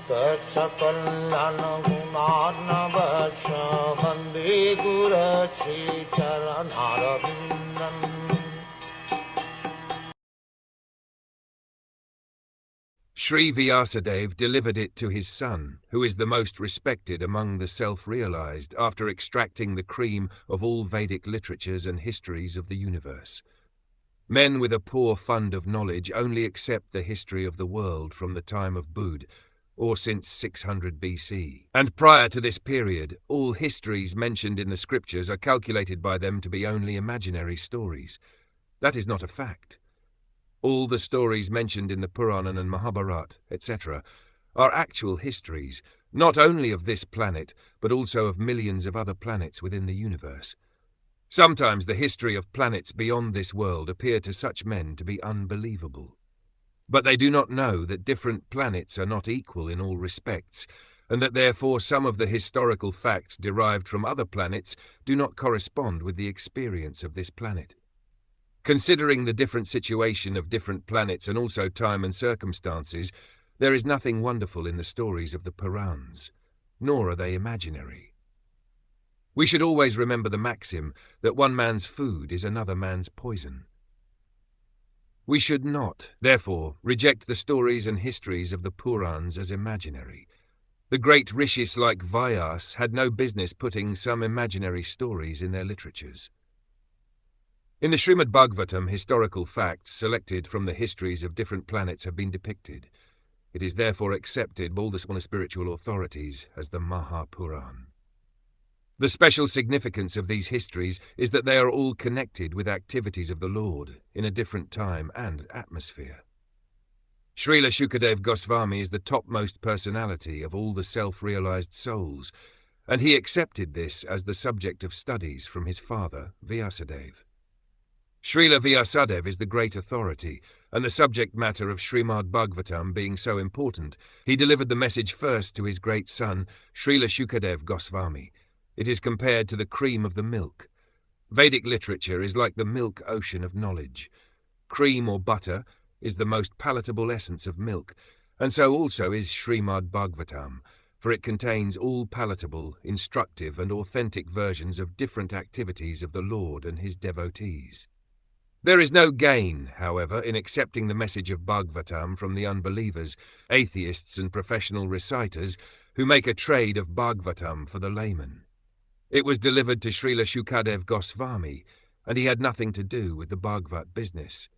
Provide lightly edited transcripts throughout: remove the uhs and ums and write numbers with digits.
Sakal Gunaarnavasya Vande Guru Sri Charanaravindan. Sri Vyasadeva delivered it to his son, who is the most respected among the self-realized, after extracting the cream of all Vedic literatures and histories of the universe. Men with a poor fund of knowledge only accept the history of the world from the time of Buddha, or since 600 BC. And prior to this period, all histories mentioned in the scriptures are calculated by them to be only imaginary stories. That is not a fact. All the stories mentioned in the Purana and Mahabharata, etc., are actual histories, not only of this planet, but also of millions of other planets within the universe. Sometimes the history of planets beyond this world appear to such men to be unbelievable. But they do not know that different planets are not equal in all respects, and that therefore some of the historical facts derived from other planets do not correspond with the experience of this planet. Considering the different situation of different planets and also time and circumstances, there is nothing wonderful in the stories of the Purans, nor are they imaginary. We should always remember the maxim that one man's food is another man's poison. We should not, therefore, reject the stories and histories of the Purans as imaginary. The great rishis like Vyasa had no business putting some imaginary stories in their literatures. In the Srimad Bhagwatam, historical facts selected from the histories of different planets have been depicted. It is therefore accepted by all the spiritual authorities as the Mahapuran. The special significance of these histories is that they are all connected with activities of the Lord in a different time and atmosphere. Srila Shukadeva Goswami is the topmost personality of all the self-realized souls, and he accepted this as the subject of studies from his father, Vyasadeva. Srila Vyasadeva is the great authority, and the subject matter of Srimad Bhagwatam being so important, he delivered the message first to his great son, Srila Shukadeva Goswami. It is compared to the cream of the milk. Vedic literature is like the milk ocean of knowledge. Cream or butter is the most palatable essence of milk, and so also is Srimad Bhagwatam, for it contains all palatable, instructive and authentic versions of different activities of the Lord and his devotees. There is no gain, however, in accepting the message of Bhagavatam from the unbelievers, atheists and professional reciters who make a trade of Bhagavatam for the layman. It was delivered to Srila Shukadeva Goswami, and he had nothing to do with the Bhagavat business.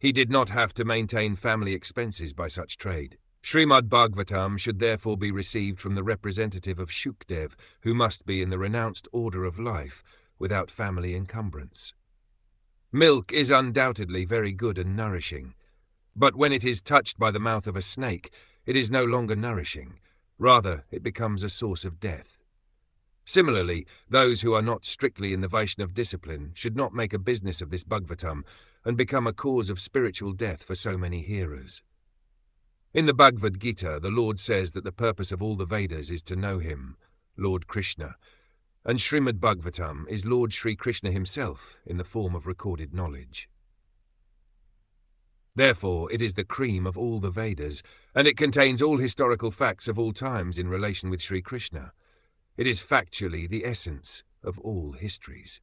He did not have to maintain family expenses by such trade. Srimad Bhagwatam should therefore be received from the representative of Shukdev, who must be in the renounced order of life, without family encumbrance. Milk is undoubtedly very good and nourishing, but when it is touched by the mouth of a snake, it is no longer nourishing. Rather, it becomes a source of death. Similarly, those who are not strictly in the Vaishnava discipline should not make a business of this Bhagavatam and become a cause of spiritual death for so many hearers. In the Bhagavad Gita, the Lord says that the purpose of all the Vedas is to know him, Lord Krishna, and Srimad Bhagwatam is Lord Sri Krishna himself in the form of recorded knowledge. Therefore, it is the cream of all the Vedas, and it contains all historical facts of all times in relation with Sri Krishna. It is factually the essence of all histories.